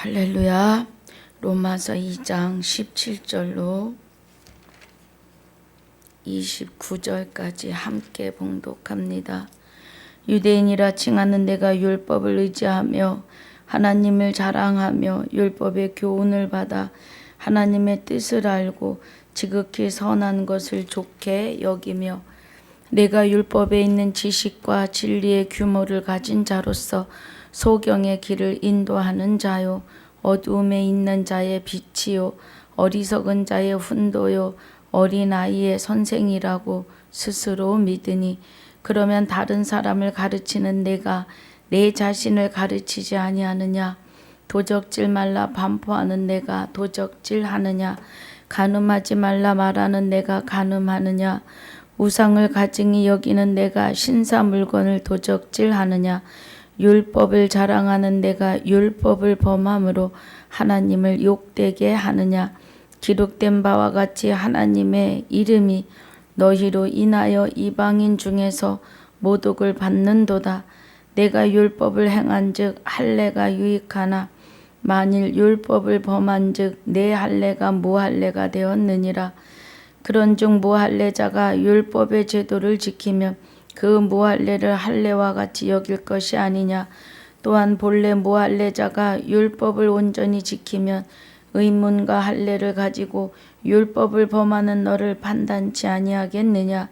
할렐루야. 로마서 2장 17절로 29절까지 함께 봉독합니다. 유대인이라 칭하는 내가 율법을 의지하며 하나님을 자랑하며 율법의 교훈을 받아 하나님의 뜻을 알고 지극히 선한 것을 좋게 여기며 내가 율법에 있는 지식과 진리의 규모를 가진 자로서 소경의 길을 인도하는 자요 어두움에 있는 자의 빛이요 어리석은 자의 훈도요 어린아이의 선생이라고 스스로 믿으니 그러면 다른 사람을 가르치는 내가 내 자신을 가르치지 아니하느냐? 도적질 말라 반포하는 내가 도적질하느냐? 간음하지 말라 말하는 내가 간음하느냐? 우상을 가증히 여기는 내가 신사 물건을 도적질하느냐? 율법을 자랑하는 내가 율법을 범함으로 하나님을 욕되게 하느냐? 기록된 바와 같이 하나님의 이름이 너희로 인하여 이방인 중에서 모독을 받는도다. 내가 율법을 행한즉 할례가 유익하나 만일 율법을 범한즉 내 할례가 무할례가 되었느니라. 그런즉 무할례자가 율법의 제도를 지키면 그 무할례를 할례와 같이 여길 것이 아니냐. 또한 본래 무할례자가 율법을 온전히 지키면 의문과 할례를 가지고 율법을 범하는 너를 판단치 아니하겠느냐.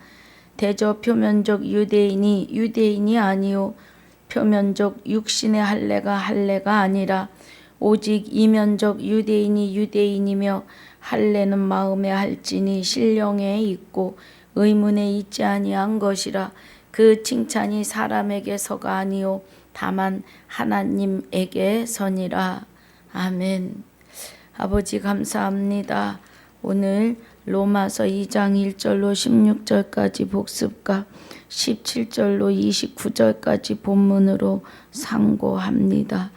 대저 표면적 유대인이 유대인이 아니요 표면적 육신의 할례가 아니라 오직 이면적 유대인이 유대인이며 할례는 마음에 할지니 신령에 있고 의문에 있지 아니한 것이라. 그 칭찬이 사람에게서가 아니요 다만 하나님에게서니라. 아멘. 아버지 감사합니다. 오늘 로마서 2장 1절로 16절까지 복습과 17절로 29절까지 본문으로 상고합니다.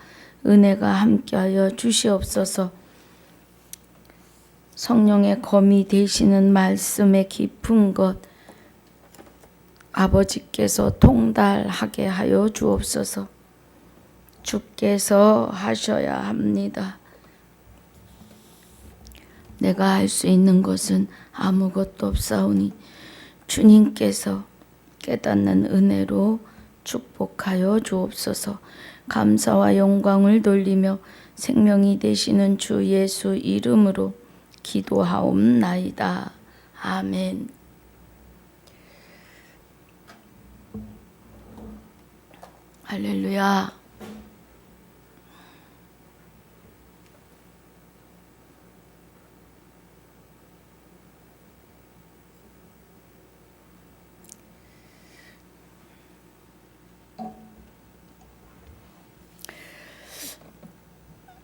은혜가 함께하여 주시옵소서. 성령의 검이 되시는 말씀의 깊은 것 아버지께서 통달하게 하여 주옵소서. 주께서 하셔야 합니다. 내가 할 수 있는 것은 아무것도 없사오니 주님께서 깨닫는 은혜로 축복하여 주옵소서. 감사와 영광을 돌리며 생명이 되시는 주 예수 이름으로 기도하옵나이다. 아멘. 할렐루야.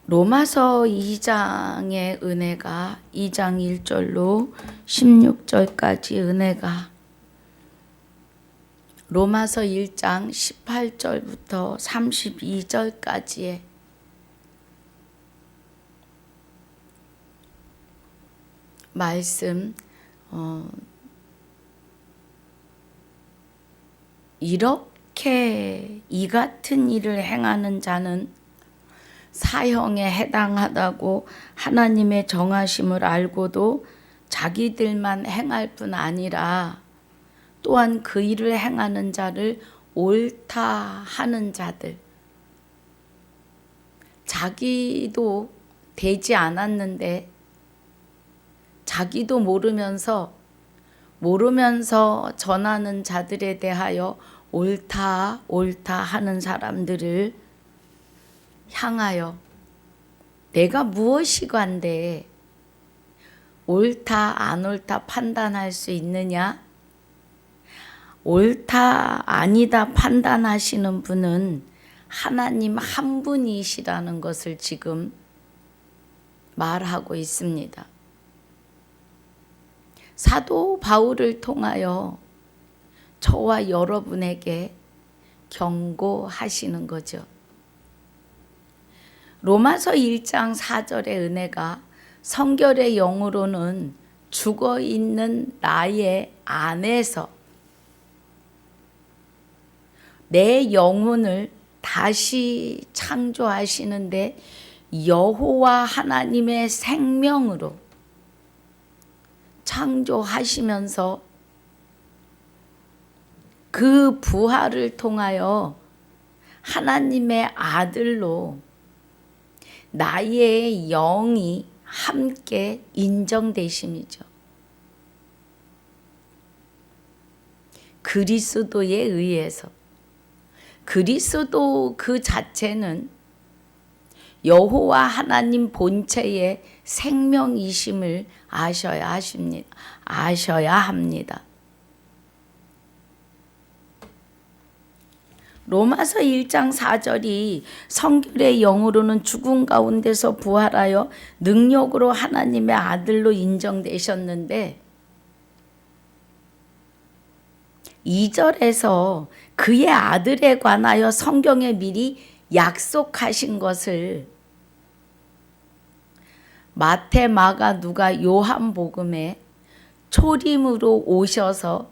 로마서 2장의 은혜가 2장 1절로 16절까지 은혜가 로마서 1장 18절부터 32절까지의 말씀 이렇게 이 같은 일을 행하는 자는 사형에 해당하다고 하나님의 정하심을 알고도 자기들만 행할 뿐 아니라 또한 그 일을 행하는 자를 옳다 하는 자들, 자기도 되지 않았는데 자기도 모르면서 전하는 자들에 대하여 옳다 하는 사람들을 향하여 내가 무엇이건데 옳다 안 옳다 판단할 수 있느냐? 옳다 아니다 판단하시는 분은 하나님 한 분이시라는 것을 지금 말하고 있습니다. 사도 바울을 통하여 저와 여러분에게 경고하시는 거죠. 로마서 1장 4절의 은혜가 성결의 영으로는 죽어있는 나의 안에서 내 영혼을 다시 창조하시는데 여호와 하나님의 생명으로 창조하시면서 그 부활을 통하여 하나님의 아들로 나의 영이 함께 인정되심이죠. 그리스도에 의해서. 그리스도 그 자체는 여호와 하나님 본체의 생명이심을 아셔야 합니다. 로마서 1장 4절이 성결의 영으로는 죽음 가운데서 부활하여 능력으로 하나님의 아들로 인정되셨는데 2절에서 그의 아들에 관하여 성경에 미리 약속하신 것을 마태, 마가, 누가, 요한복음에 초림으로 오셔서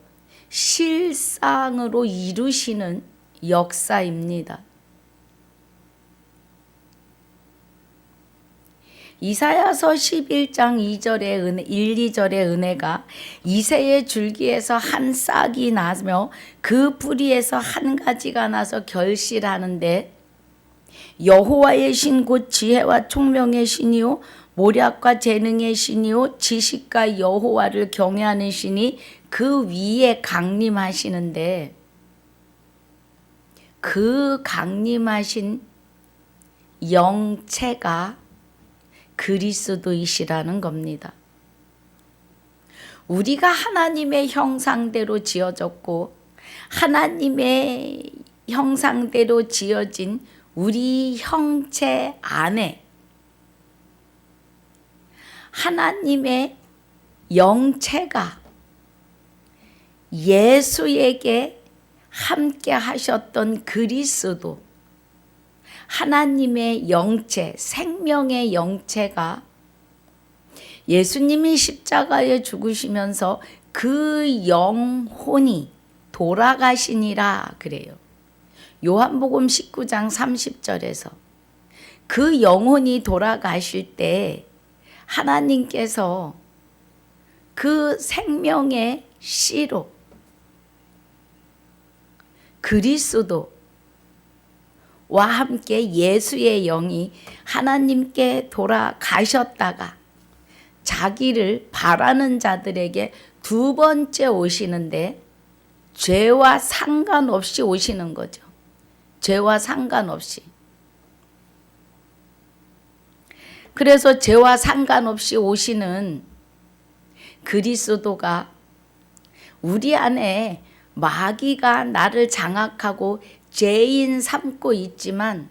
실상으로 이루시는 역사입니다. 이사야서 11장 2절의 은혜, 1, 2절의 은혜가 이새의 줄기에서 한 싹이 나며 그 뿌리에서 한 가지가 나서 결실하는데 여호와의 신 곧 지혜와 총명의 신이요 모략과 재능의 신이요 지식과 여호와를 경외하는 신이 그 위에 강림하시는데 그 강림하신 영체가 그리스도이시라는 겁니다. 우리가 하나님의 형상대로 지어졌고 하나님의 형상대로 지어진 우리 형체 안에 하나님의 영체가 예수에게 함께 하셨던 그리스도, 하나님의 영체, 생명의 영체가 예수님이 십자가에 죽으시면서 그 영혼이 돌아가시니라 그래요. 요한복음 19장 30절에서 그 영혼이 돌아가실 때 하나님께서 그 생명의 씨로 그리스도와 함께 예수의 영이 하나님께 돌아가셨다가 자기를 바라는 자들에게 두 번째 오시는데 죄와 상관없이 오시는 거죠. 죄와 상관없이. 그래서 죄와 상관없이 오시는 그리스도가 우리 안에 마귀가 나를 장악하고 죄인 삼고 있지만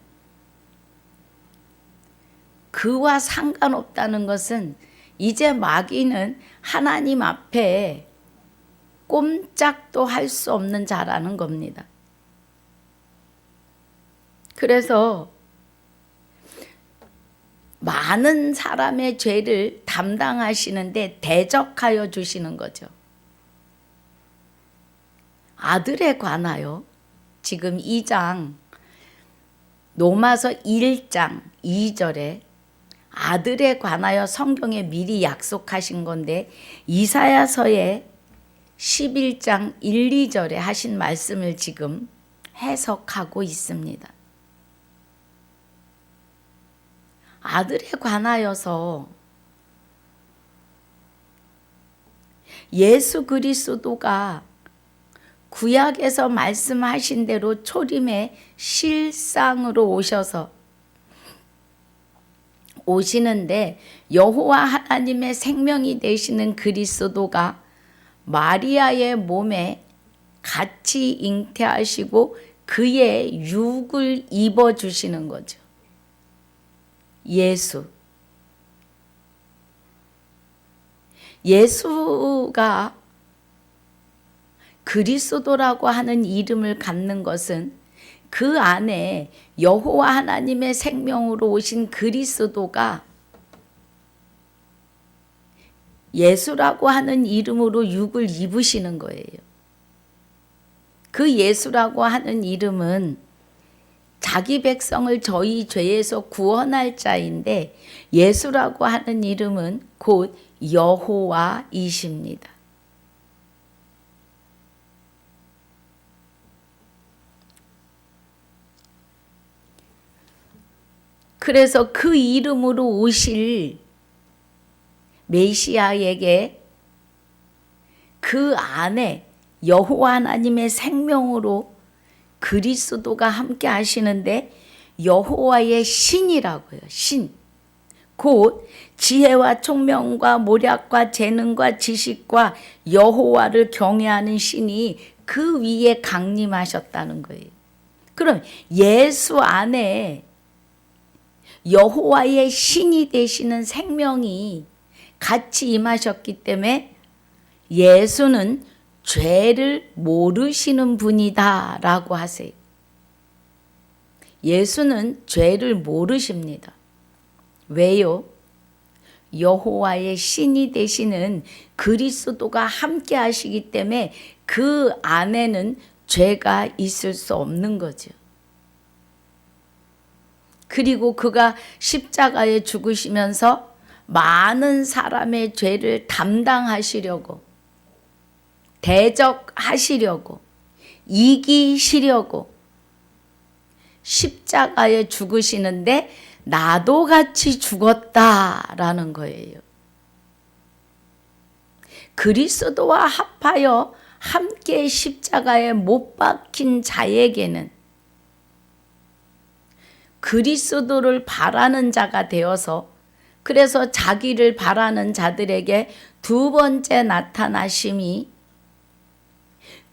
그와 상관없다는 것은 이제 마귀는 하나님 앞에 꼼짝도 할 수 없는 자라는 겁니다. 그래서 많은 사람의 죄를 담당하시는데 대적하여 주시는 거죠. 아들에 관하여 지금 2장 로마서 1장 2절에 아들에 관하여 성경에 미리 약속하신 건데 이사야서의 11장 1, 2절에 하신 말씀을 지금 해석하고 있습니다. 아들에 관하여서 예수 그리스도가 구약에서 말씀하신 대로 초림의 실상으로 오시는데 여호와 하나님의 생명이 되시는 그리스도가 마리아의 몸에 같이 잉태하시고 그의 육을 입어주시는 거죠. 예수가 그리스도라고 하는 이름을 갖는 것은 그 안에 여호와 하나님의 생명으로 오신 그리스도가 예수라고 하는 이름으로 육을 입으시는 거예요. 그 예수라고 하는 이름은 자기 백성을 저희 죄에서 구원할 자인데 예수라고 하는 이름은 곧 여호와이십니다. 그래서 그 이름으로 오실 메시아에게 그 안에 여호와 하나님의 생명으로 그리스도가 함께 하시는데 여호와의 신이라고요. 신. 곧 지혜와 총명과 모략과 재능과 지식과 여호와를 경외하는 신이 그 위에 강림하셨다는 거예요. 그럼 예수 안에 여호와의 신이 되시는 생명이 같이 임하셨기 때문에 예수는 죄를 모르시는 분이다 라고 하세요. 예수는 죄를 모르십니다. 왜요? 여호와의 신이 되시는 그리스도가 함께 하시기 때문에 그 안에는 죄가 있을 수 없는 거죠. 그리고 그가 십자가에 죽으시면서 많은 사람의 죄를 담당하시려고, 대적하시려고, 이기시려고 십자가에 죽으시는데 나도 같이 죽었다라는 거예요. 그리스도와 합하여 함께 십자가에 못 박힌 자에게는 그리스도를 바라는 자가 되어서, 그래서 자기를 바라는 자들에게 두 번째 나타나심이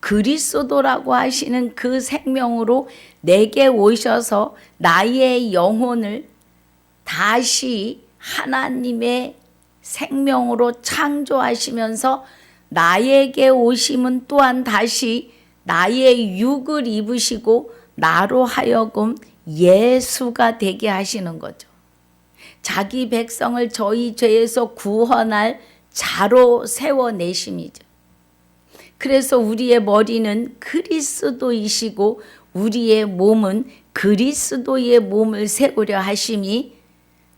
그리스도라고 하시는 그 생명으로 내게 오셔서 나의 영혼을 다시 하나님의 생명으로 창조하시면서 나에게 오심은 또한 다시 나의 육을 입으시고 나로 하여금 예수가 되게 하시는 거죠. 자기 백성을 저희 죄에서 구원할 자로 세워내심이죠. 그래서 우리의 머리는 그리스도이시고 우리의 몸은 그리스도의 몸을 세우려 하심이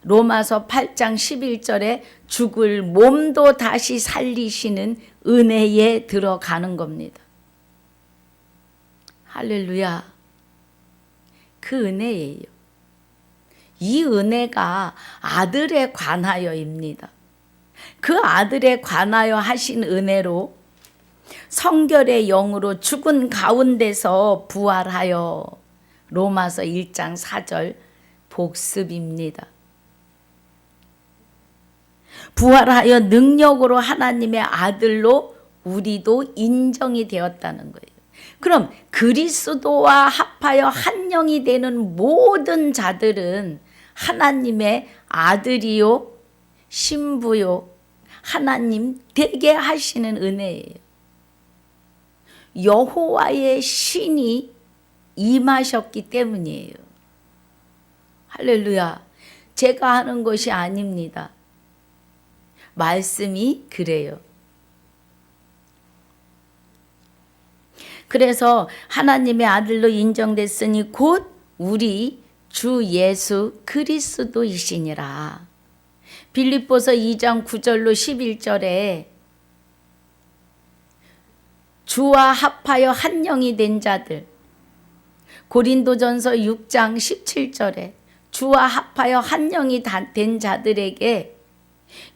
로마서 8장 11절에 죽을 몸도 다시 살리시는 은혜에 들어가는 겁니다. 할렐루야. 그 은혜예요. 이 은혜가 아들에 관하여입니다. 그 아들에 관하여 하신 은혜로 성결의 영으로 죽은 가운데서 부활하여, 로마서 1장 4절 복습입니다. 부활하여 능력으로 하나님의 아들로 우리도 인정이 되었다는 거예요. 그럼 그리스도와 합하여 한 영이 되는 모든 자들은 하나님의 아들이요 신부요 하나님 되게 하시는 은혜예요. 여호와의 신이 임하셨기 때문이에요. 할렐루야. 제가 하는 것이 아닙니다. 말씀이 그래요. 그래서 하나님의 아들로 인정됐으니 곧 우리 주 예수 그리스도이시니라. 빌립보서 2장 9절로 11절에 주와 합하여 한 영이 된 자들, 고린도전서 6장 17절에 주와 합하여 한 영이 된 자들에게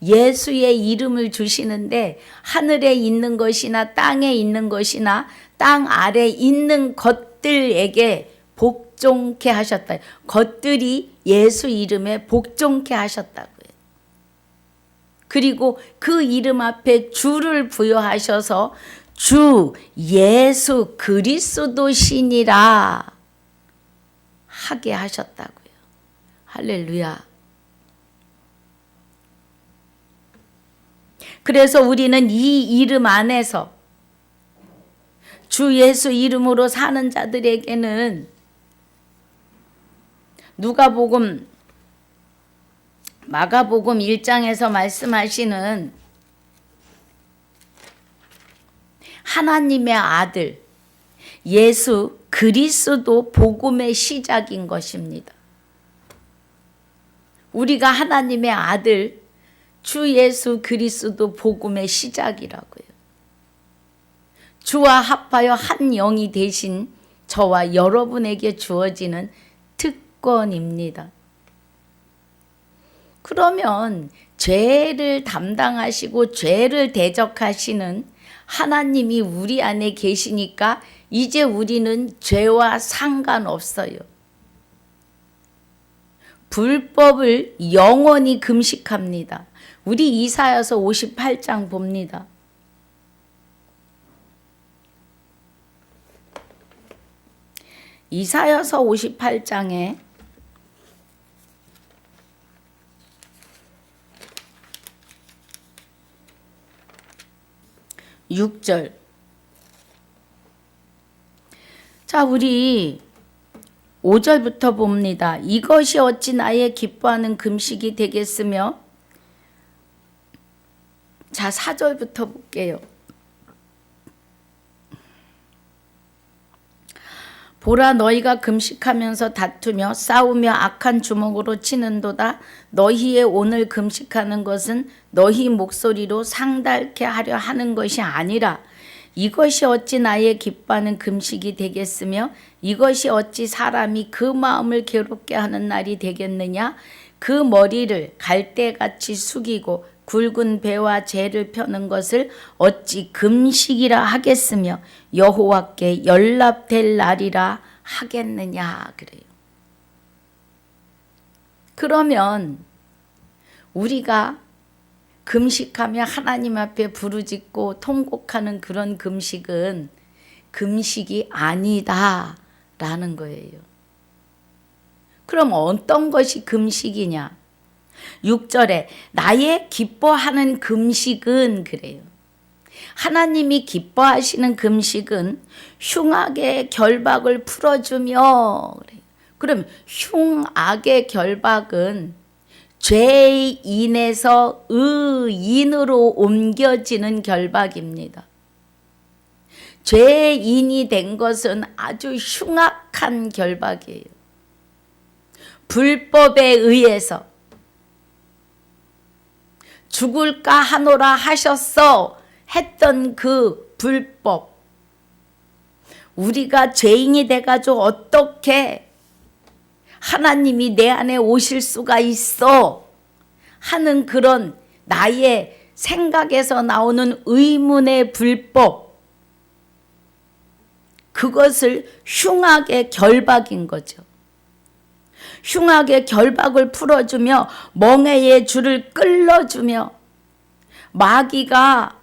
예수의 이름을 주시는데 하늘에 있는 것이나 땅에 있는 것이나 땅 아래 있는 것들에게 복종케 하셨다. 것들이 예수 이름에 복종케 하셨다고요. 그리고 그 이름 앞에 주를 부여하셔서 주 예수 그리스도시니라 하게 하셨다고요. 할렐루야. 그래서 우리는 이 이름 안에서 주 예수 이름으로 사는 자들에게는 누가복음, 마가복음 1장에서 말씀하시는 하나님의 아들 예수 그리스도 복음의 시작인 것입니다. 우리가 하나님의 아들 주 예수 그리스도 복음의 시작이라고요. 주와 합하여 한 영이 되신 저와 여러분에게 주어지는 특권입니다. 그러면 죄를 담당하시고 죄를 대적하시는 하나님이 우리 안에 계시니까 이제 우리는 죄와 상관없어요. 불법을 영원히 금식합니다. 우리 이사야서 58장 봅니다. 이사야서 58장에 6절. 자, 우리 5절부터 봅니다. 이것이 어찌 나의 기뻐하는 금식이 되겠으며, 자, 4절부터 볼게요. 보라, 너희가 금식하면서 다투며 싸우며 악한 주먹으로 치는도다. 너희의 오늘 금식하는 것은 너희 목소리로 상달케 하려 하는 것이 아니라 이것이 어찌 나의 기뻐하는 금식이 되겠으며 이것이 어찌 사람이 그 마음을 괴롭게 하는 날이 되겠느냐. 그 머리를 갈대같이 숙이고 굵은 배와 재를 펴는 것을 어찌 금식이라 하겠으며 여호와께 연락될 날이라 하겠느냐 그래요. 그러면 우리가 금식하며 하나님 앞에 부르짖고 통곡하는 그런 금식은 금식이 아니다라는 거예요. 그럼 어떤 것이 금식이냐? 6절에 나의 기뻐하는 금식은 그래요. 하나님이 기뻐하시는 금식은 흉악의 결박을 풀어주며 그래요. 그럼 흉악의 결박은 죄인에서 의인으로 옮겨지는 결박입니다. 죄인이 된 것은 아주 흉악한 결박이에요. 불법에 의해서 죽을까 하노라 하셨어 했던 그 불법, 우리가 죄인이 돼가지고 어떻게 하나님이 내 안에 오실 수가 있어 하는 그런 나의 생각에서 나오는 의문의 불법, 그것을 흉악의 결박인 거죠. 흉악의 결박을 풀어주며 멍에의 줄을 끌어주며 마귀가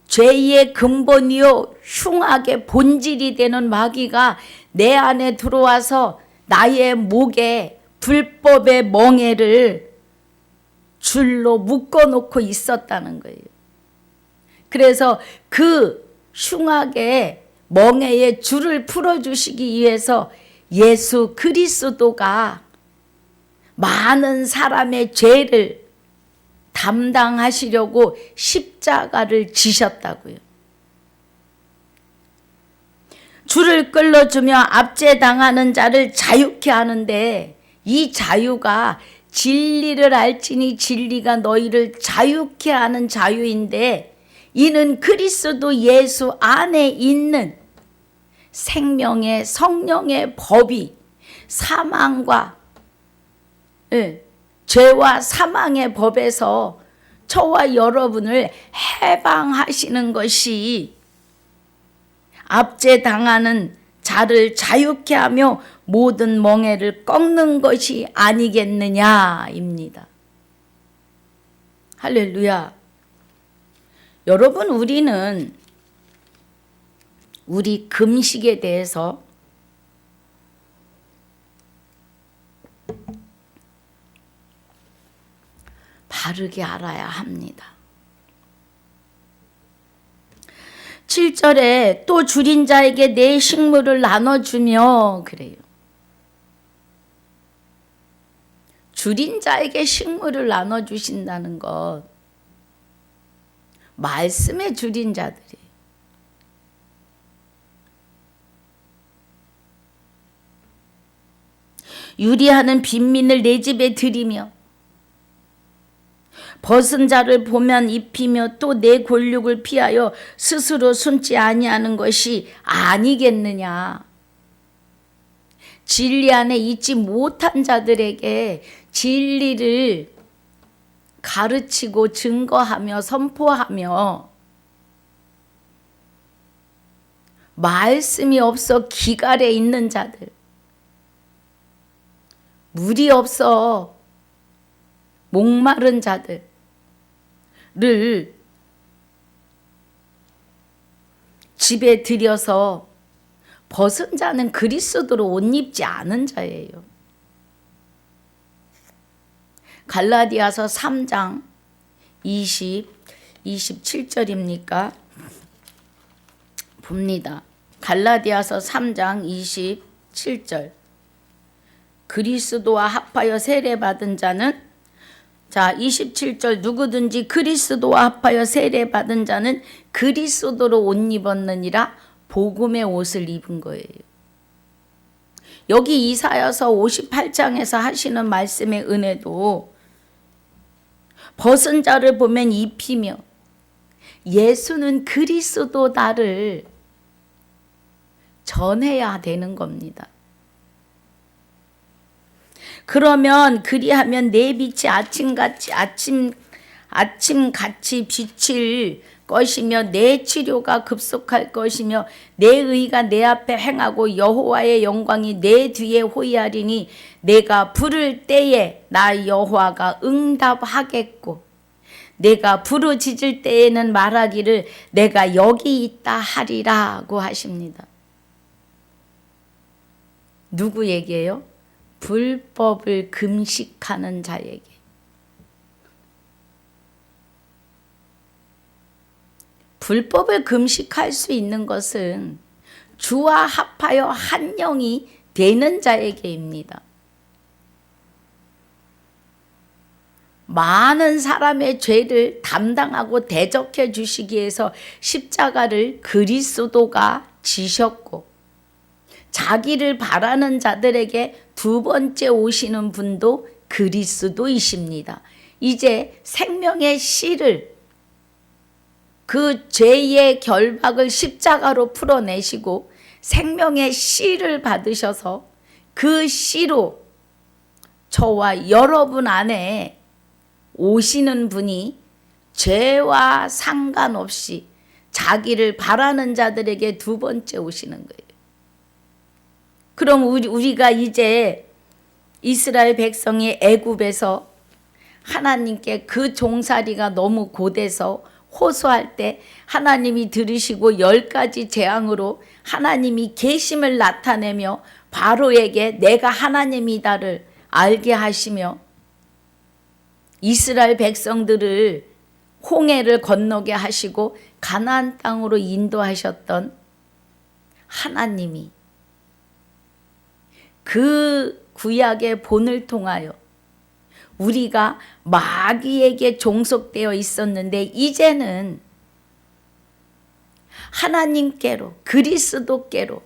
죄의 근본이요 흉악의 본질이 되는 마귀가 내 안에 들어와서 나의 목에 불법의 멍에를 줄로 묶어놓고 있었다는 거예요. 그래서 그 흉악의 멍에의 줄을 풀어주시기 위해서 예수 그리스도가 많은 사람의 죄를 담당하시려고 십자가를 지셨다고요. 줄을 끌어주며 압제당하는 자를 자유케 하는데 이 자유가 진리를 알지니 진리가 너희를 자유케 하는 자유인데 이는 그리스도 예수 안에 있는 생명의 성령의 법이 사망과 죄와 사망의 법에서 저와 여러분을 해방하시는 것이 압제당하는 자를 자유케 하며 모든 멍에를 꺾는 것이 아니겠느냐입니다. 할렐루야. 여러분, 우리는 우리 금식에 대해서 바르게 알아야 합니다. 7절에 또 줄인 자에게 내 식물을 나눠주며 그래요. 줄인 자에게 식물을 나눠주신다는 것, 말씀에 줄인 자들이 유리하는 빈민을 내 집에 들이며 벗은 자를 보면 입히며 또 내 골육을 피하여 스스로 숨지 아니하는 것이 아니겠느냐. 진리 안에 있지 못한 자들에게 진리를 가르치고 증거하며 선포하며 말씀이 없어 기갈에 있는 자들, 물이 없어 목마른 자들을 집에 들여서 벗은 자는 그리스도로 옷 입지 않은 자예요. 갈라디아서 3장 27절입니까? 봅니다. 갈라디아서 3장 27절. 그리스도와 합하여 세례받은 자는, 자 27절, 누구든지 그리스도와 합하여 세례받은 자는 그리스도로 옷 입었느니라. 복음의 옷을 입은 거예요. 여기 이사야서 58장에서 하시는 말씀의 은혜도 벗은 자를 보면 입히며 예수는 그리스도다를 전해야 되는 겁니다. 그러면 그리하면 내 빛이 아침같이 비칠 것이며 내 치료가 급속할 것이며 내 의가 내 앞에 행하고 여호와의 영광이 내 뒤에 호위하리니 내가 부를 때에 나 여호와가 응답하겠고 내가 부르짖을 때에는 말하기를 내가 여기 있다 하리라고 하십니다. 누구에게요? 불법을 금식하는 자에게. 불법을 금식할 수 있는 것은 주와 합하여 한 영이 되는 자에게입니다. 많은 사람의 죄를 담당하고 대적해 주시기 위해서 십자가를 그리스도가 지셨고 자기를 바라는 자들에게 두 번째 오시는 분도 그리스도이십니다. 이제 생명의 씨를, 그 죄의 결박을 십자가로 풀어내시고 생명의 씨를 받으셔서 그 씨로 저와 여러분 안에 오시는 분이 죄와 상관없이 자기를 바라는 자들에게 두 번째 오시는 거예요. 그럼 우리가 이제 이스라엘 백성이 애굽에서 하나님께 그 종살이가 너무 고돼서 호소할 때 하나님이 들으시고 10가지 재앙으로 하나님이 계심을 나타내며 바로에게 내가 하나님이다를 알게 하시며 이스라엘 백성들을 홍해를 건너게 하시고 가나안 땅으로 인도하셨던 하나님이 그 구약의 본을 통하여 우리가 마귀에게 종속되어 있었는데 이제는 하나님께로, 그리스도께로,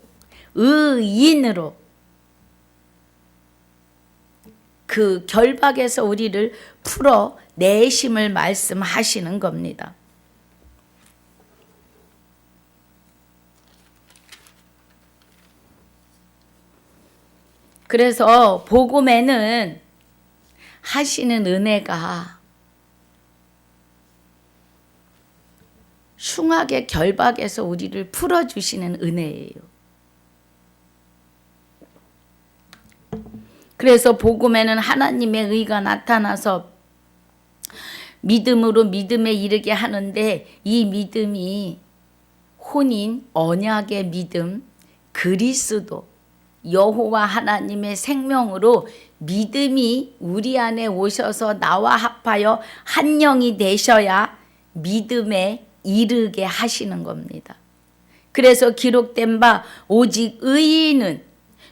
의인으로 그 결박에서 우리를 풀어내심을 말씀하시는 겁니다. 그래서 복음에는 하시는 은혜가 흉악의 결박에서 우리를 풀어주시는 은혜예요. 그래서 복음에는 하나님의 의가 나타나서 믿음으로 믿음에 이르게 하는데 이 믿음이 혼인, 언약의 믿음, 그리스도, 여호와 하나님의 생명으로 믿음이 우리 안에 오셔서 나와 합하여 한 영이 되셔야 믿음에 이르게 하시는 겁니다. 그래서 기록된 바 오직 의인은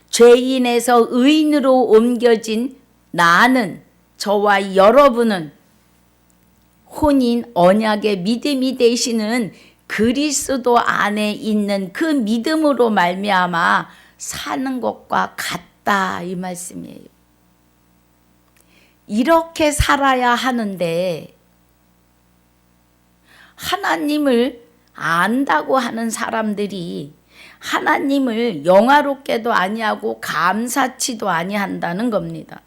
죄인에서 의인으로 옮겨진 나는, 저와 여러분은 혼인 언약의 믿음이 되시는 그리스도 안에 있는 그 믿음으로 말미암아 사는 것과 없다 이 말씀이에요. 이렇게 살아야 하는데 하나님을 안다고 하는 사람들이 하나님을 영화롭게도 아니하고 감사치도 아니한다는 겁니다.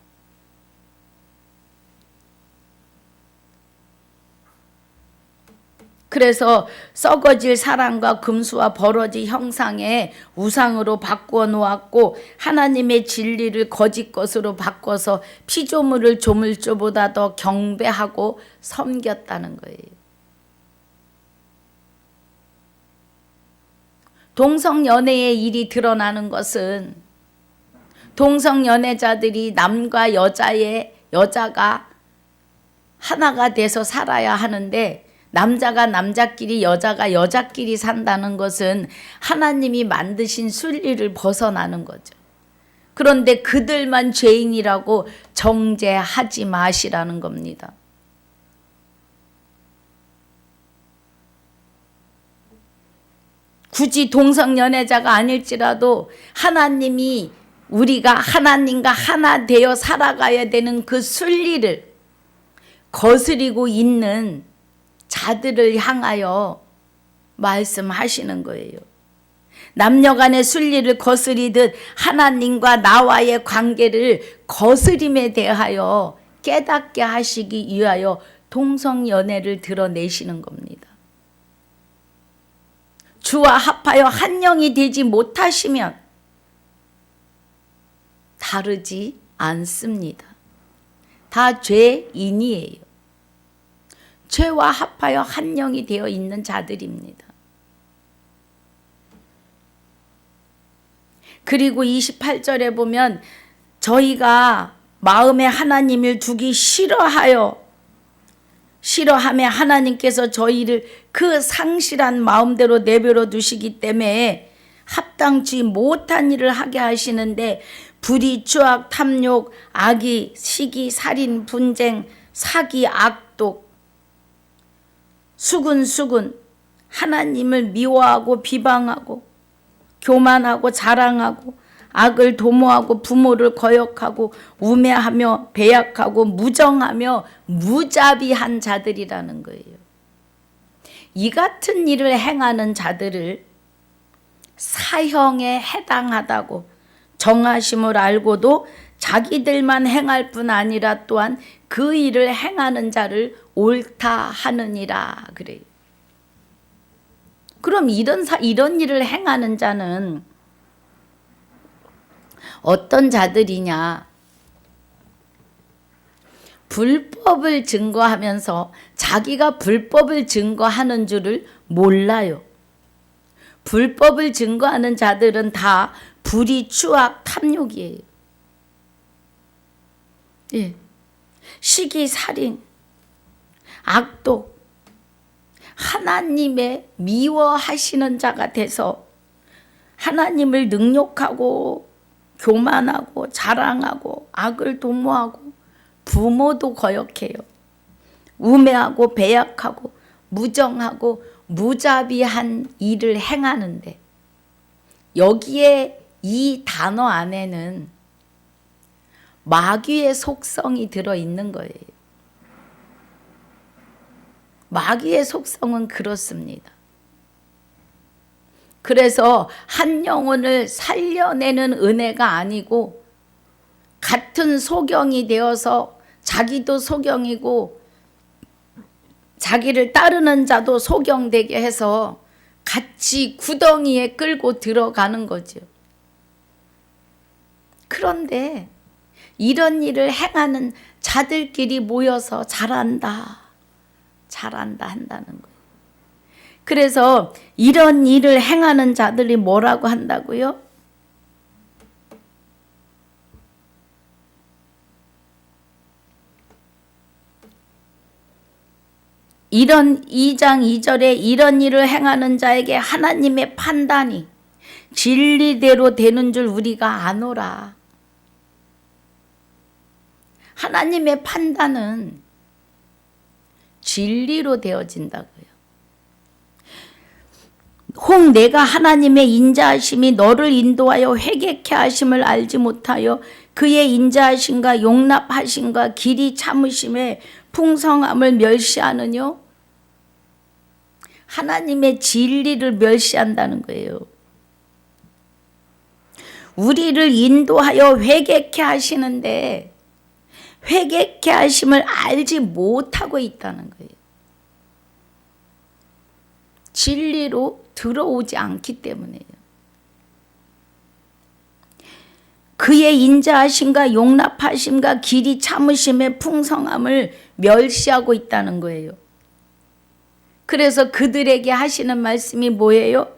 그래서 썩어질 사람과 금수와 버러지 형상의 우상으로 바꾸어 놓았고 하나님의 진리를 거짓 것으로 바꿔서 피조물을 조물주보다 더 경배하고 섬겼다는 거예요. 동성연애의 일이 드러나는 것은 동성연애자들이 남과 여자가 하나가 돼서 살아야 하는데 남자가 남자끼리 여자가 여자끼리 산다는 것은 하나님이 만드신 순리를 벗어나는 거죠. 그런데 그들만 죄인이라고 정죄하지 마시라는 겁니다. 굳이 동성연애자가 아닐지라도 하나님이 우리가 하나님과 하나 되어 살아가야 되는 그 순리를 거스리고 있는 자들을 향하여 말씀하시는 거예요. 남녀간의 순리를 거스리듯 하나님과 나와의 관계를 거스림에 대하여 깨닫게 하시기 위하여 동성연애를 드러내시는 겁니다. 주와 합하여 한 영이 되지 못하시면 다르지 않습니다. 다 죄인이에요. 죄와 합하여 한 영이 되어 있는 자들입니다. 그리고 28절에 보면 저희가 마음에 하나님을 두기 싫어하며 하나님께서 저희를 그 상실한 마음대로 내버려 두시기 때문에 합당치 못한 일을 하게 하시는데 불의, 추악, 탐욕, 악의, 시기, 살인, 분쟁, 사기, 악독, 수군, 하나님을 미워하고 비방하고 교만하고 자랑하고 악을 도모하고 부모를 거역하고 우매하며 배약하고 무정하며 무자비한 자들이라는 거예요. 이 같은 일을 행하는 자들을 사형에 해당하다고 정하심을 알고도 자기들만 행할 뿐 아니라 또한 그 일을 행하는 자를 옳다 하느니라 그래요. 그럼 이런 일을 행하는 자는 어떤 자들이냐? 불법을 증거하면서 자기가 불법을 증거하는 줄을 몰라요. 불법을 증거하는 자들은 다 불의, 추악, 탐욕이에요. 예. 시기, 살인, 악독, 하나님의 미워하시는 자가 돼서 하나님을 능욕하고 교만하고 자랑하고 악을 도모하고 부모도 거역해요. 우매하고 배약하고 무정하고 무자비한 일을 행하는데 여기에 이 단어 안에는 마귀의 속성이 들어있는 거예요. 마귀의 속성은 그렇습니다. 그래서 한 영혼을 살려내는 은혜가 아니고 같은 소경이 되어서 자기도 소경이고 자기를 따르는 자도 소경되게 해서 같이 구덩이에 끌고 들어가는 거죠. 그런데 이런 일을 행하는 자들끼리 모여서 잘한다 한다는 거예요. 그래서 이런 일을 행하는 자들이 뭐라고 한다고요? 이런 2장 2절에 이런 일을 행하는 자에게 하나님의 판단이 진리대로 되는 줄 우리가 아노라. 하나님의 판단은 진리로 되어진다고요. 혹 내가 하나님의 인자하심이 너를 인도하여 회개케 하심을 알지 못하여 그의 인자하심과 용납하심과 길이 참으심에 풍성함을 멸시하느뇨? 하나님의 진리를 멸시한다는 거예요. 우리를 인도하여 회개케 하시는데 회개케 하심을 알지 못하고 있다는 거예요. 진리로 들어오지 않기 때문에요. 그의 인자하심과 용납하심과 길이 참으심의 풍성함을 멸시하고 있다는 거예요. 그래서 그들에게 하시는 말씀이 뭐예요?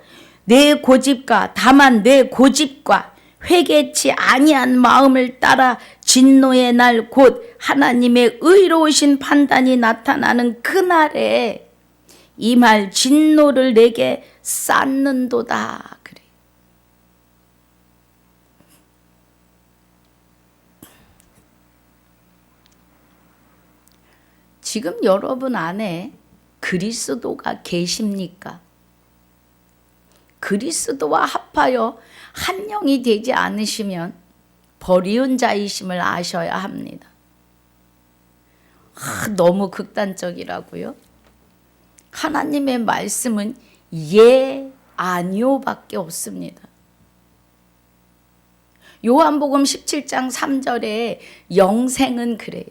내 고집과 다만 내 고집과 회개치 아니한 마음을 따라 진노의 날 곧 하나님의 의로우신 판단이 나타나는 그날에 이 말 진노를 내게 쌓는도다. 그래. 지금 여러분 안에 그리스도가 계십니까? 그리스도와 합하여 한 영이 되지 않으시면 버리운 자이심을 아셔야 합니다. 너무 극단적이라고요? 하나님의 말씀은 예, 아니요 밖에 없습니다. 요한복음 17장 3절에 영생은 그래요.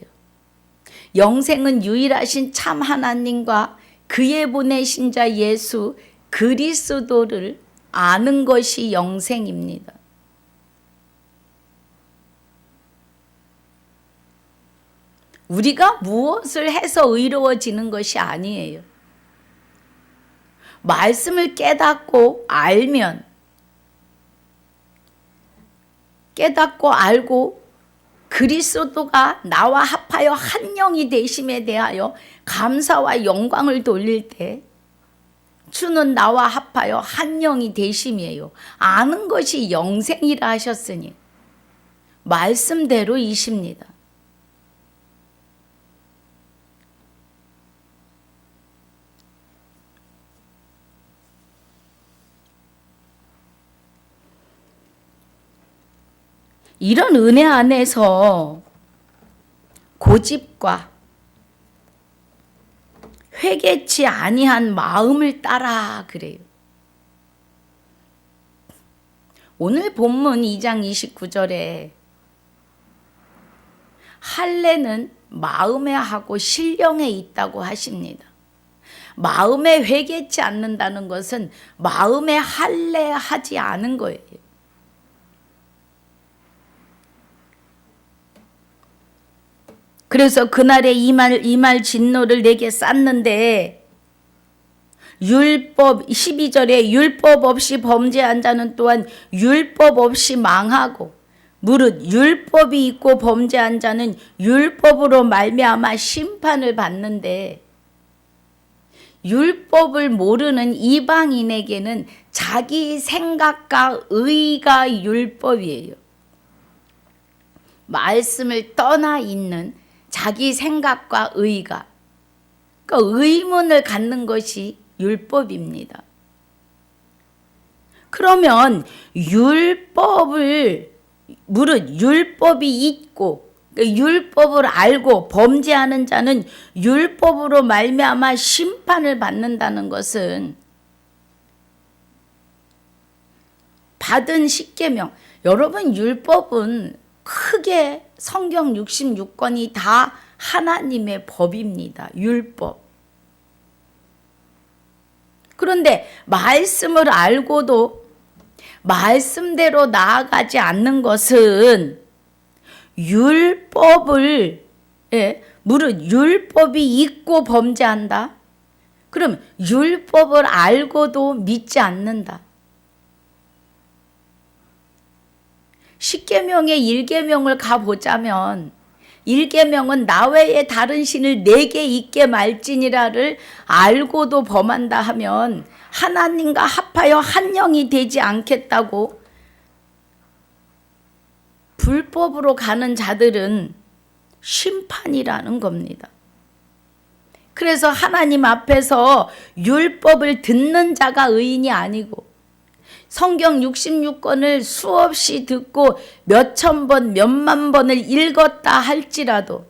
영생은 유일하신 참 하나님과 그의 보내신 자 예수 그리스도를 아는 것이 영생입니다. 우리가 무엇을 해서 의로워지는 것이 아니에요. 말씀을 깨닫고 알면, 깨닫고 알고 그리스도가 나와 합하여 한 영이 되심에 대하여 감사와 영광을 돌릴 때 주는 나와 합하여 한 영이 되심이에요. 아는 것이 영생이라 하셨으니 말씀대로이십니다. 이런 은혜 안에서 고집과 회개치 아니한 마음을 따라 그래요. 오늘 본문 2장 29절에 할례는 마음에 하고 신령에 있다고 하십니다. 마음에 회개치 않는다는 것은 마음에 할례하지 않은 거예요. 그래서 그날에 이 말 진노를 내게 쌓는데 율법 12절에 율법 없이 범죄한 자는 또한 율법 없이 망하고 무릇 율법이 있고 범죄한 자는 율법으로 말미암아 심판을 받는데 율법을 모르는 이방인에게는 자기 생각과 의가 율법이에요. 말씀을 떠나 있는 자기 생각과 의가, 그러니까 의문을 갖는 것이 율법입니다. 그러면 무릇 율법이 있고 율법을 알고 범죄하는 자는 율법으로 말미암아 심판을 받는다는 것은 받은 십계명, 여러분 율법은 크게 성경 66권이 다 하나님의 법입니다. 율법. 그런데 말씀을 알고도 말씀대로 나아가지 않는 것은 무릇 율법이 있고 범죄한다. 그럼 율법을 알고도 믿지 않는다. 십계명의 1계명을 가보자면 1계명은 나 외에 다른 신을 내게 있게 말지니라를 알고도 범한다 하면 하나님과 합하여 한 영이 되지 않겠다고 불법으로 가는 자들은 심판이라는 겁니다. 그래서 하나님 앞에서 율법을 듣는 자가 의인이 아니고 성경 66권을 수없이 듣고 몇천 번, 몇만 번을 읽었다 할지라도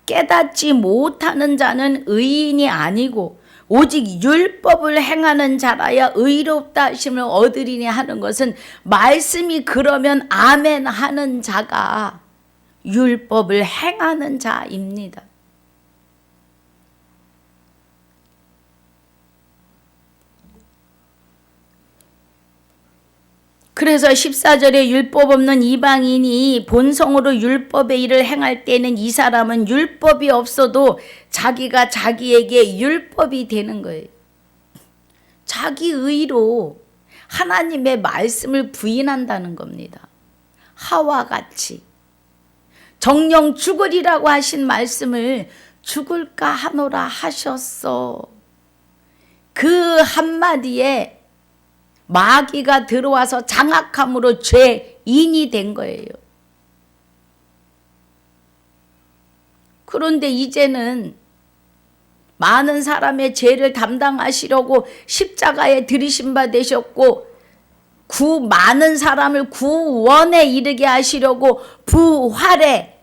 깨닫지 못하는 자는 의인이 아니고 오직 율법을 행하는 자라야 의롭다 하심을 얻으리니 하는 것은 말씀이 그러면 아멘 하는 자가 율법을 행하는 자입니다. 그래서 14절에 율법 없는 이방인이 본성으로 율법의 일을 행할 때는 이 사람은 율법이 없어도 자기가 자기에게 율법이 되는 거예요. 자기 의로 하나님의 말씀을 부인한다는 겁니다. 하와 같이 정령 죽으리라고 하신 말씀을 죽을까 하노라 하셨어. 그 한마디에 마귀가 들어와서 장악함으로 죄인이 된 거예요. 그런데 이제는 많은 사람의 죄를 담당하시려고 십자가에 들이신 바 되셨고 많은 사람을 구원에 이르게 하시려고 부활에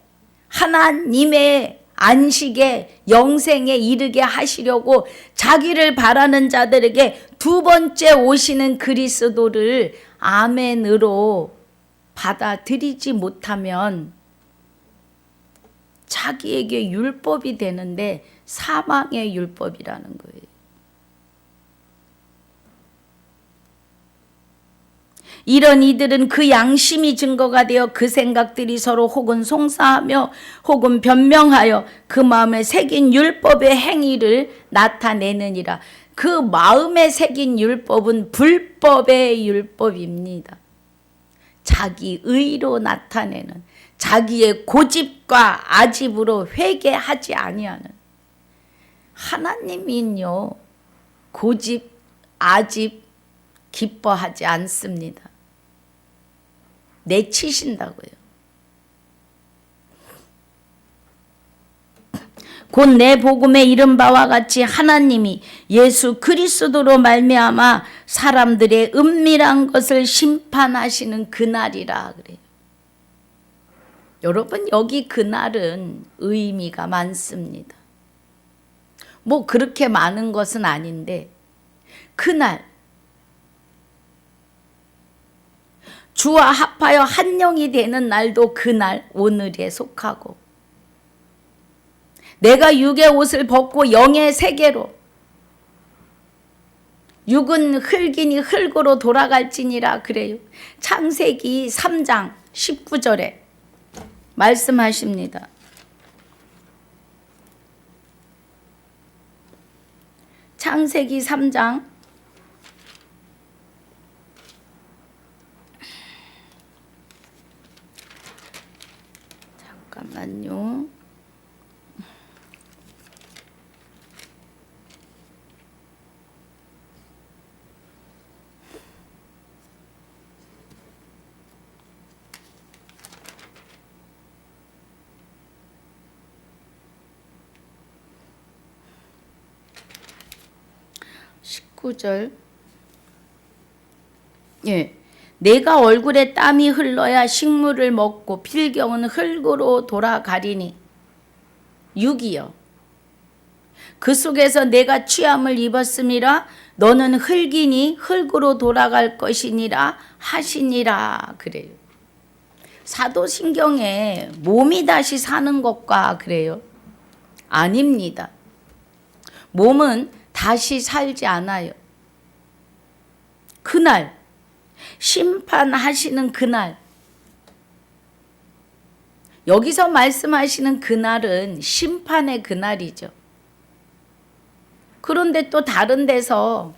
하나님의 안식에 영생에 이르게 하시려고 자기를 바라는 자들에게 두 번째 오시는 그리스도를 아멘으로 받아들이지 못하면 자기에게 율법이 되는데 사망의 율법이라는 거예요. 이런 이들은 그 양심이 증거가 되어 그 생각들이 서로 혹은 송사하며 혹은 변명하여 그 마음에 새긴 율법의 행위를 나타내느니라. 그 마음에 새긴 율법은 불법의 율법입니다. 자기 의로 나타내는 자기의 고집과 아집으로 회개하지 아니하는 하나님은요 고집, 아집 기뻐하지 않습니다. 내치신다고요. 곧 내 복음에 이른 바와 같이 하나님이 예수 그리스도로 말미암아 사람들의 은밀한 것을 심판하시는 그날이라 그래요. 여러분 여기 그날은 의미가 많습니다. 뭐 그렇게 많은 것은 아닌데 그날 주와 합하여 한 영이 되는 날도 그날 오늘에 속하고 내가 육의 옷을 벗고 영의 세계로 육은 흙이니 흙으로 돌아갈지니라 그래요. 창세기 3장 19절에 말씀하십니다. 창세기 3장 잠깐만요. 절 예, 내가 얼굴에 땀이 흘러야 식물을 먹고 필경은 흙으로 돌아가리니 6이요. 그 속에서 내가 취함을 입었음이라 너는 흙이니 흙으로 돌아갈 것이니라 하시니라 그래요. 사도신경에 몸이 다시 사는 것과 그래요? 아닙니다. 몸은 다시 살지 않아요. 그날 심판하시는 그날 여기서 말씀하시는 그날은 심판의 그날이죠. 그런데 또 다른 데서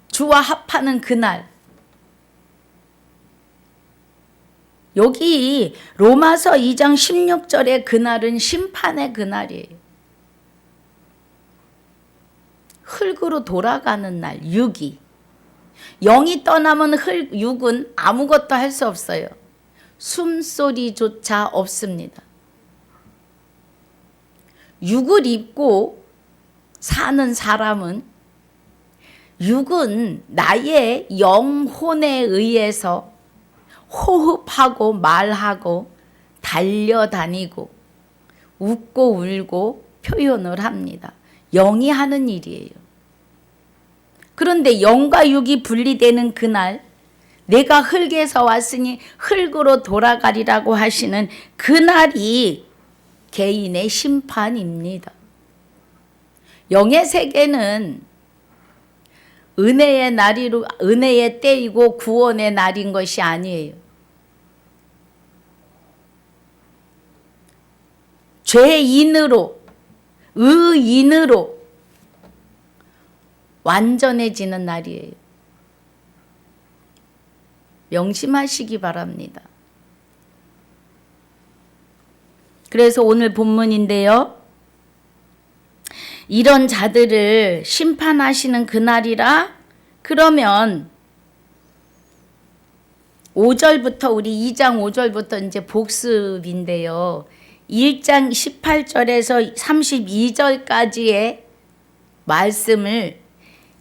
주와 합하는 그날 여기 로마서 2장 16절의 그날은 심판의 그날이에요. 흙으로 돌아가는 날, 육이. 영이 떠나면 육은 아무것도 할 수 없어요. 숨소리조차 없습니다. 육을 입고 사는 사람은 육은 나의 영혼에 의해서 호흡하고 말하고 달려다니고 웃고 울고 표현을 합니다. 영이 하는 일이에요. 그런데 영과 육이 분리되는 그날, 내가 흙에서 왔으니 흙으로 돌아가리라고 하시는 그날이 개인의 심판입니다. 영의 세계는 은혜의 때이고 구원의 날인 것이 아니에요. 죄인으로, 의인으로 완전해지는 날이에요. 명심하시기 바랍니다. 그래서 오늘 본문인데요. 이런 자들을 심판하시는 그날이라 그러면 5절부터 우리 2장 5절부터 이제 복습인데요. 1장 18절에서 32절까지의 말씀을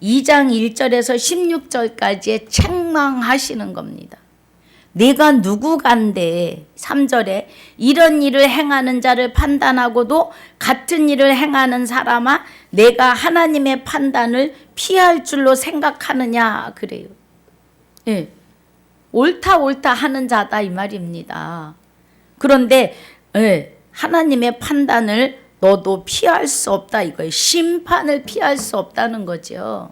2장 1절에서 16절까지의 책망하시는 겁니다. 내가 누구간데 3절에 이런 일을 행하는 자를 판단하고도 같은 일을 행하는 사람아 내가 하나님의 판단을 피할 줄로 생각하느냐 그래요. 예, 옳다 하는 자다 이 말입니다. 그런데 하나님의 판단을 너도 피할 수 없다 이거예요. 심판을 피할 수 없다는 거죠.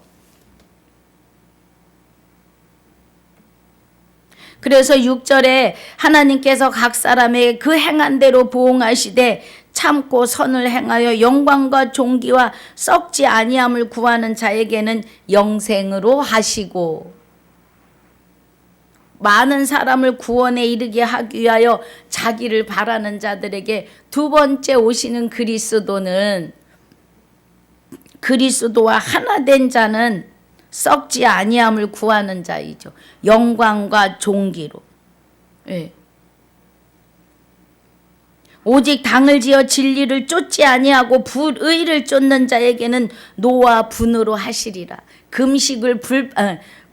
그래서 6절에 하나님께서 각 사람에게 그 행한 대로 보응하시되 참고 선을 행하여 영광과 존귀와 썩지 아니함을 구하는 자에게는 영생으로 하시고, 많은 사람을 구원에 이르게 하기 위하여 자기를 바라는 자들에게 두 번째 오시는 그리스도와 하나 된 자는 썩지 아니함을 구하는 자이죠. 영광과 존귀로. 예. 오직 당을 지어 진리를 쫓지 아니하고 불의를 쫓는 자에게는 노와 분으로 하시리라.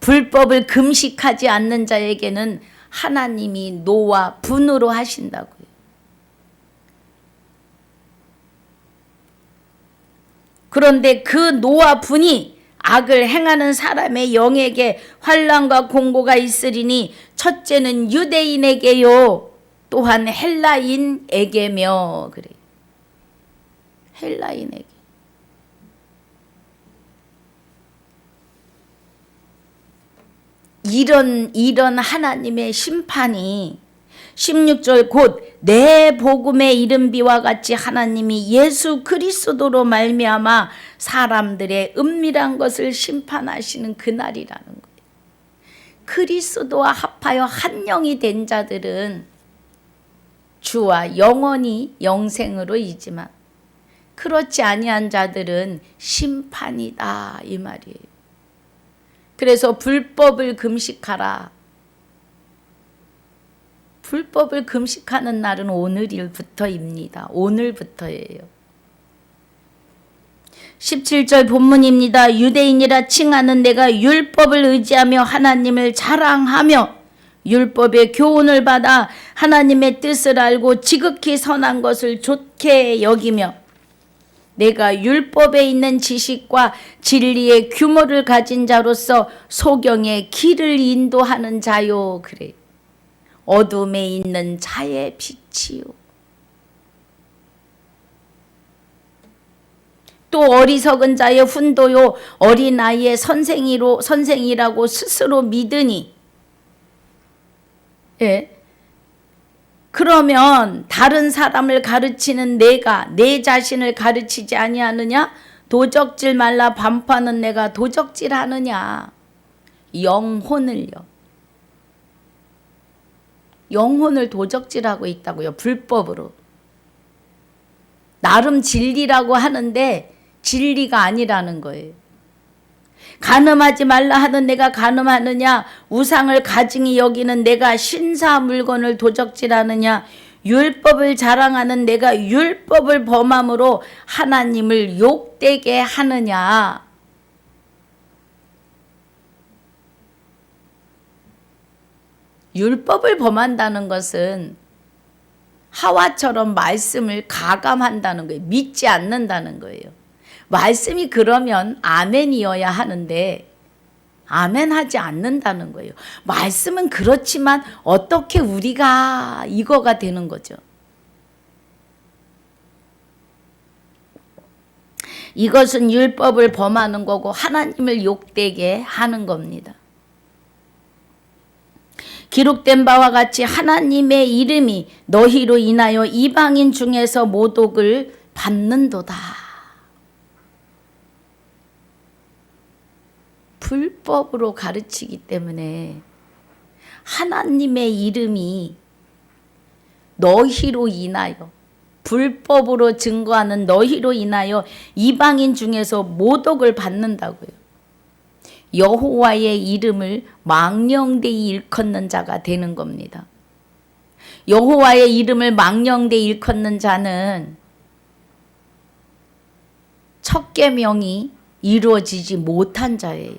불법을 금식하지 않는 자에게는 하나님이 노와 분으로 하신다고요. 그런데 그 노와 분이 악을 행하는 사람의 영에게 환난과 공고가 있으리니 첫째는 유대인에게요 또한 헬라인에게며 그래. 헬라인에게. 이런 하나님의 심판이 16절 곧 내 복음의 이름비와 같이 하나님이 예수 그리스도로 말미암아 사람들의 은밀한 것을 심판하시는 그날이라는 거예요. 그리스도와 합하여 한 영이 된 자들은 주와 영원히 영생으로 이지만 그렇지 아니한 자들은 심판이다 이 말이에요. 그래서 불법을 금식하라. 불법을 금식하는 날은 오늘부터입니다. 오늘부터예요. 17절 본문입니다. 유대인이라 칭하는 내가 율법을 의지하며 하나님을 자랑하며 율법의 교훈을 받아 하나님의 뜻을 알고 지극히 선한 것을 좋게 여기며 내가 율법에 있는 지식과 진리의 규모를 가진 자로서 소경의 길을 인도하는 자요. 그래. 어둠에 있는 자의 빛이요. 또 어리석은 자의 훈도요. 어린아이의 선생이라고 스스로 믿으니. 예. 그러면 다른 사람을 가르치는 내가 내 자신을 가르치지 아니하느냐? 도적질 말라 반파는 내가 도적질하느냐? 영혼을 도적질하고 있다고요. 불법으로. 나름 진리라고 하는데 진리가 아니라는 거예요. 간음하지 말라 하는 내가 간음하느냐? 우상을 가증히 여기는 내가 신사 물건을 도적질하느냐? 율법을 자랑하는 내가 율법을 범함으로 하나님을 욕되게 하느냐. 율법을 범한다는 것은 하와처럼 말씀을 가감한다는 거예요. 믿지 않는다는 거예요. 말씀이 그러면 아멘이어야 하는데 아멘 하지 않는다는 거예요. 말씀은 그렇지만 어떻게 우리가 이거가 되는 거죠. 이것은 율법을 범하는 거고 하나님을 욕되게 하는 겁니다. 기록된 바와 같이 하나님의 이름이 너희로 인하여 이방인 중에서 모독을 받는도다. 불법으로 가르치기 때문에 하나님의 이름이 너희로 인하여, 불법으로 증거하는 너희로 인하여 이방인 중에서 모독을 받는다고요. 여호와의 이름을 망령되이 일컫는 자가 되는 겁니다. 여호와의 이름을 망령되이 일컫는 자는 첫 계명이 이루어지지 못한 자예요.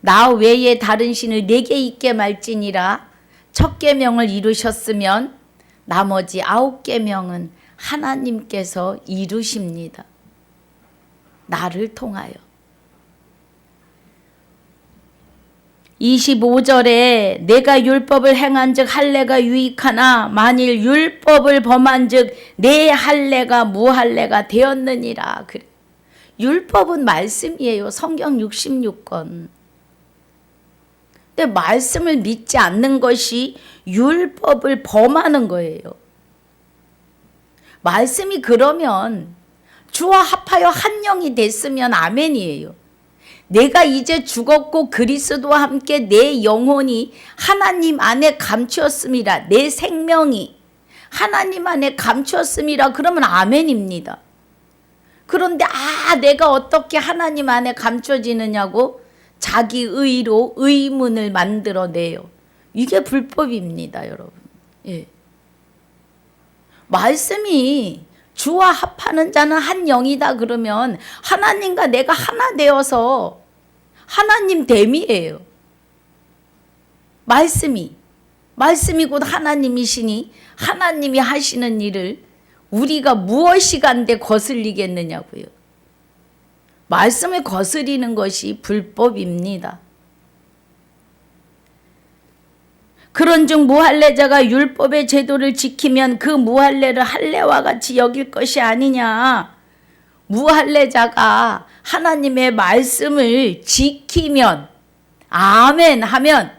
나 외에 다른 신을 내게 있게 말지니라. 첫 계명을 이루셨으면 나머지 9계명은 하나님께서 이루십니다. 나를 통하여. 25절에 내가 율법을 행한즉 할례가 유익하나 만일 율법을 범한즉 내 할례가 무할례가 되었느니라. 그래. 율법은 말씀이에요. 성경 66권. 근데 말씀을 믿지 않는 것이 율법을 범하는 거예요. 말씀이 그러면 주와 합하여 한 영이 됐으면 아멘이에요. 내가 이제 죽었고 그리스도와 함께 내 영혼이 하나님 안에 감추었음이라. 내 생명이 하나님 안에 감추었음이라. 그러면 아멘입니다. 그런데 내가 어떻게 하나님 안에 감춰지느냐고 자기 의로 의문을 만들어내요. 이게 불법입니다, 여러분. 예. 말씀이 주와 합하는 자는 한 영이다 그러면 하나님과 내가 하나 되어서 하나님 됨이에요. 말씀이 곧 하나님이시니 하나님이 하시는 일을 우리가 무엇이 간데 거슬리겠느냐고요. 말씀을 거스리는 것이 불법입니다. 그런즉 무할례자가 율법의 제도를 지키면 그 무할례를 할례와 같이 여길 것이 아니냐. 무할례자가 하나님의 말씀을 지키면 아멘 하면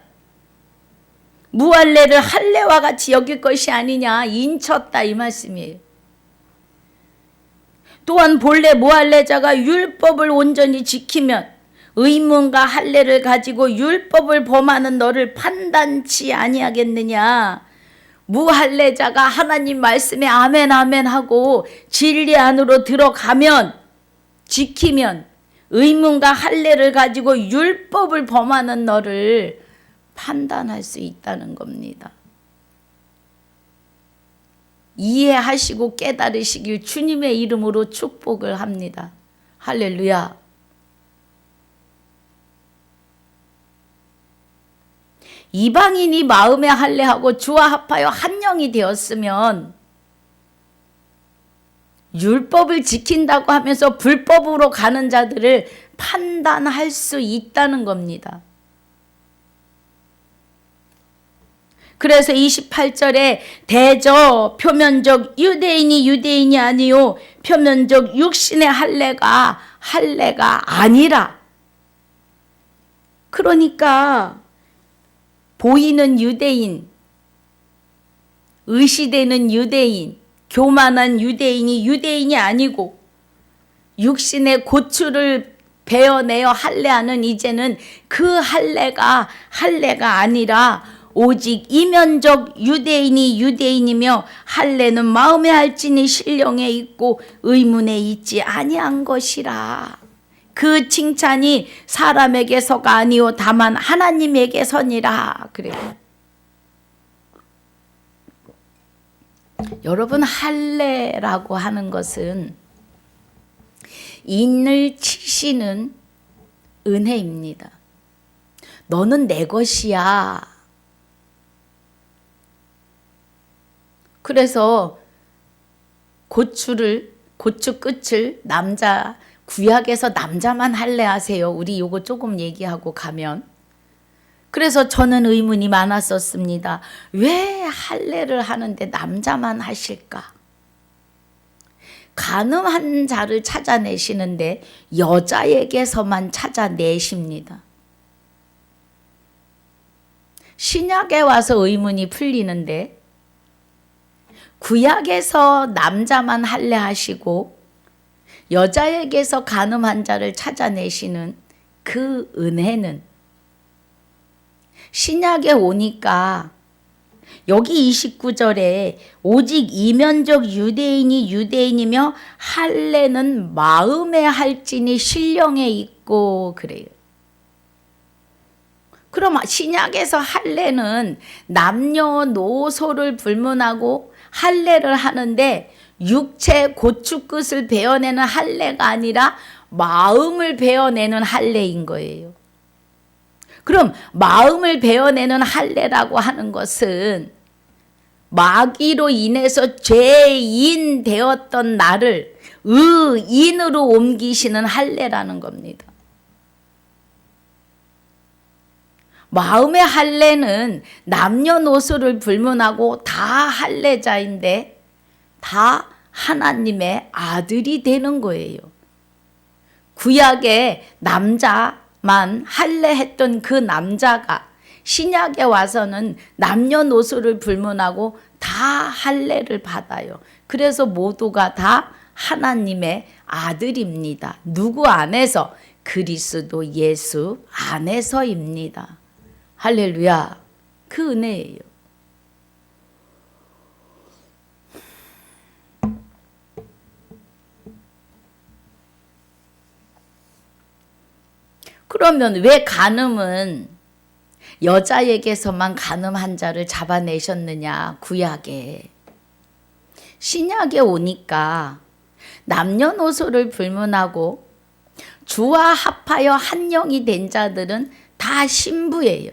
무할례를 할례와 같이 여길 것이 아니냐. 인쳤다 이 말씀이에요. 또한 본래 무할례자가 율법을 온전히 지키면 의문과 할례를 가지고 율법을 범하는 너를 판단치 아니하겠느냐. 무할례자가 하나님 말씀에 아멘 아멘 하고 진리 안으로 들어가면 지키면 의문과 할례를 가지고 율법을 범하는 너를 판단할 수 있다는 겁니다. 이해하시고 깨달으시길 주님의 이름으로 축복을 합니다. 할렐루야. 이방인이 마음에 할례하고 주와 합하여 한 영이 되었으면 율법을 지킨다고 하면서 불법으로 가는 자들을 판단할 수 있다는 겁니다. 그래서 28절에 대저 표면적 유대인이 아니요 표면적 육신의 할례가 아니라. 그러니까 보이는 유대인, 의시되는 유대인, 교만한 유대인이 아니고 육신의 고추를 베어내어 할례하는 이제는 그 할례가 아니라 오직 이면적 유대인이며 할례는 마음에 할지니 신령에 있고 의문에 있지 아니한 것이라. 그 칭찬이 사람에게서가 아니오 다만 하나님에게서니라. 그래요. 여러분, 할례라고 하는 것은 인을 치시는 은혜입니다. 너는 내 것이야. 그래서 고추 끝을 구약에서 남자만 할례하세요. 우리 요거 조금 얘기하고 가면. 그래서 저는 의문이 많았었습니다. 왜 할례를 하는데 남자만 하실까? 간음한 자를 찾아내시는데 여자에게서만 찾아내십니다. 신약에 와서 의문이 풀리는데 구약에서 남자만 할례하시고 여자에게서 간음한 자를 찾아내시는 그 은혜는 신약에 오니까 여기 29절에 오직 이면적 유대인이 유대인이며 할례는 마음에 할지니 신령에 있고 그래요. 그럼 신약에서 할례는 남녀노소를 불문하고 할례를 하는데 육체 고추 끝을 베어내는 할례가 아니라 마음을 베어내는 할례인 거예요. 그럼 마음을 베어내는 할례라고 하는 것은 마귀로 인해서 죄인 되었던 나를 의인으로 옮기시는 할례라는 겁니다. 마음의 할례는 남녀노소를 불문하고 다 할례자인데 다 하나님의 아들이 되는 거예요. 구약에 남자만 할례했던 그 남자가 신약에 와서는 남녀노소를 불문하고 다 할례를 받아요. 그래서 모두가 다 하나님의 아들입니다. 누구 안에서? 그리스도 예수 안에서입니다. 할렐루야. 그 은혜예요. 그러면 왜 간음은 여자에게서만 간음한 자를 잡아내셨느냐? 구약에. 신약에 오니까 남녀노소를 불문하고 주와 합하여 한 영이 된 자들은 다 신부예요.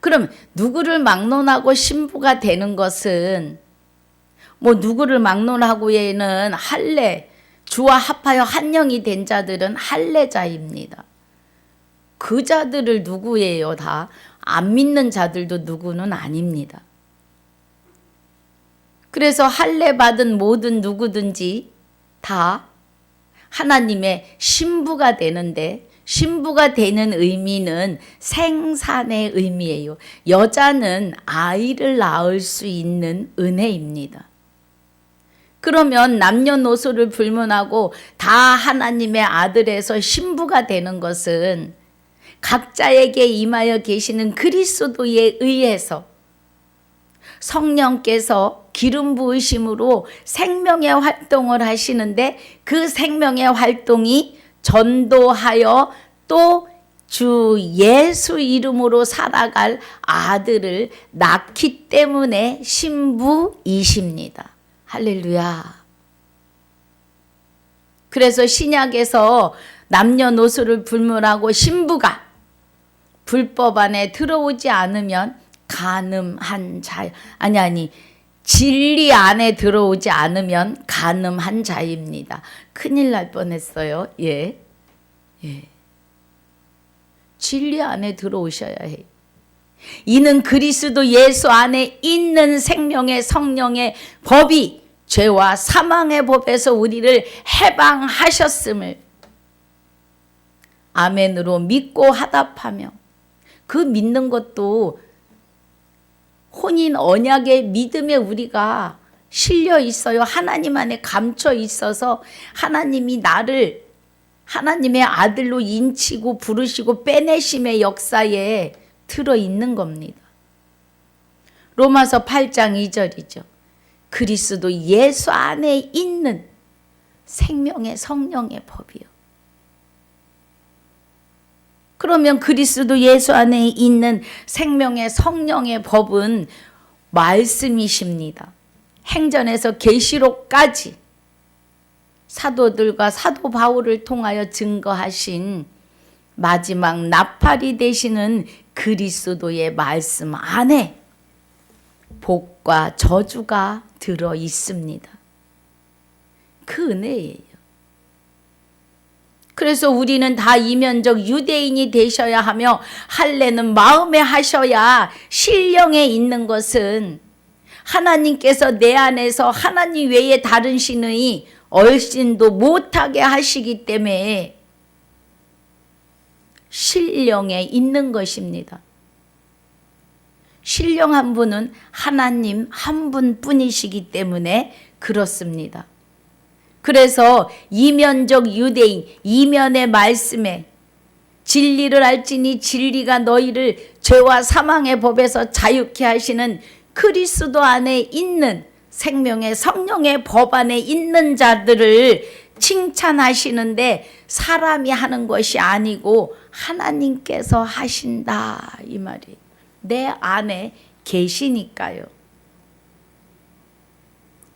그럼 누구를 막론하고 신부가 되는 것은 누구를 막론하고에는 할례, 주와 합하여 한 영이 된 자들은 할례자입니다. 그 자들을 누구예요? 다 안 믿는 자들도 누구는 아닙니다. 그래서 할례 받은 모든 누구든지 다 하나님의 신부가 되는데 신부가 되는 의미는 생산의 의미예요. 여자는 아이를 낳을 수 있는 은혜입니다. 그러면 남녀노소를 불문하고 다 하나님의 아들에서 신부가 되는 것은 각자에게 임하여 계시는 그리스도에 의해서 성령께서 기름 부으심으로 생명의 활동을 하시는데 그 생명의 활동이 전도하여 또 주 예수 이름으로 살아갈 아들을 낳기 때문에 신부이십니다. 할렐루야. 그래서 신약에서 남녀노소를 불문하고 신부가 불법 안에 들어오지 않으면 간음한 자, 진리 안에 들어오지 않으면 간음한 자입니다. 큰일 날 뻔했어요. 예. 진리 안에 들어오셔야 해요. 이는 그리스도 예수 안에 있는 생명의 성령의 법이 죄와 사망의 법에서 우리를 해방하셨음을 아멘으로 믿고 화답하며, 그 믿는 것도 혼인 언약의 믿음에 우리가 실려 있어요. 하나님 안에 감춰 있어서 하나님이 나를 하나님의 아들로 인치고 부르시고 빼내심의 역사에 들어있는 겁니다. 로마서 8장 2절이죠. 그리스도 예수 안에 있는 생명의 성령의 법이요. 그러면 그리스도 예수 안에 있는 생명의 성령의 법은 말씀이십니다. 행전에서 계시록까지 사도들과 사도 바울을 통하여 증거하신 마지막 나팔이 되시는 그리스도의 말씀 안에 복과 저주가 들어 있습니다. 그 은혜예요. 그래서 우리는 다 이면적 유대인이 되셔야 하며 할례는 마음에 하셔야 신령에 있는 것은 하나님께서 내 안에서 하나님 외에 다른 신의 얼씬도 못하게 하시기 때문에 신령에 있는 것입니다. 신령한 분은 하나님 한 분뿐이시기 때문에 그렇습니다. 그래서 이면적 유대인, 이면의 말씀에 진리를 알지니 진리가 너희를 죄와 사망의 법에서 자유케 하시는 그리스도 안에 있는 생명의 성령의 법 안에 있는 자들을 칭찬하시는데 사람이 하는 것이 아니고 하나님께서 하신다 이 말이에요. 내 안에 계시니까요.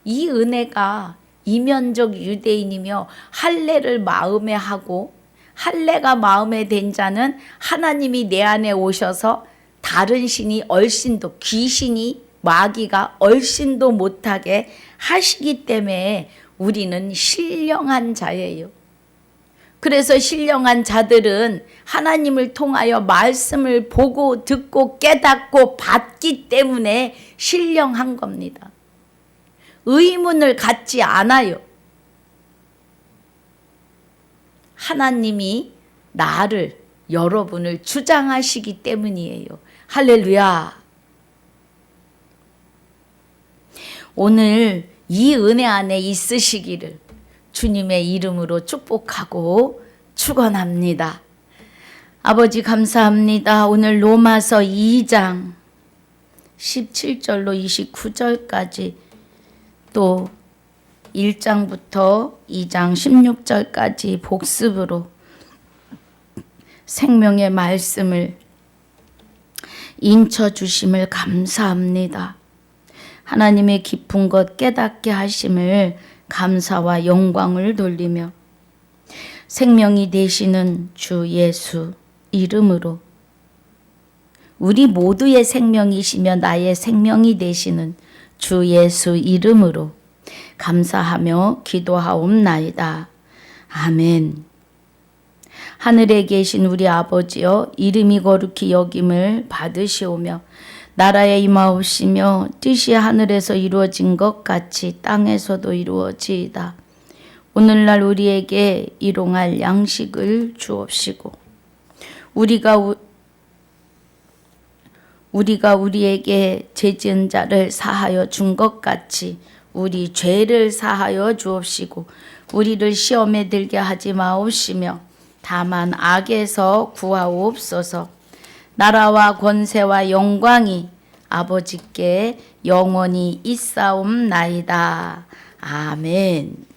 이 은혜가 이면적 유대인이며 할례를 마음에 하고 할례가 마음에 된 자는 하나님이 내 안에 오셔서 다른 신이 얼씬도 귀신이 마귀가 얼씬도 못하게 하시기 때문에 우리는 신령한 자예요. 그래서 신령한 자들은 하나님을 통하여 말씀을 보고 듣고 깨닫고 받기 때문에 신령한 겁니다. 의문을 갖지 않아요. 하나님이 나를, 여러분을 주장하시기 때문이에요. 할렐루야. 오늘 이 은혜 안에 있으시기를 주님의 이름으로 축복하고 축원합니다. 아버지 감사합니다. 오늘 로마서 2장 17절로 29절까지 또 1장부터 2장 16절까지 복습으로 생명의 말씀을 인쳐주심을 감사합니다. 하나님의 깊은 것 깨닫게 하심을 감사와 영광을 돌리며 생명이 되시는 주 예수 이름으로 우리 모두의 생명이시며 나의 생명이 되시는 주 예수 이름으로 감사하며 기도하옵나이다. 아멘. 하늘에 계신 우리 아버지여 이름이 거룩히 여김을 받으시오며 나라에 임하옵시며 뜻이 하늘에서 이루어진 것 같이 땅에서도 이루어지이다. 오늘날 우리에게 일용할 양식을 주옵시고 우리가 우리에게 죄지은 자를 사하여 준 것 같이 우리 죄를 사하여 주옵시고 우리를 시험에 들게 하지 마옵시며 다만 악에서 구하옵소서. 나라와 권세와 영광이 아버지께 영원히 있사옵나이다. 아멘.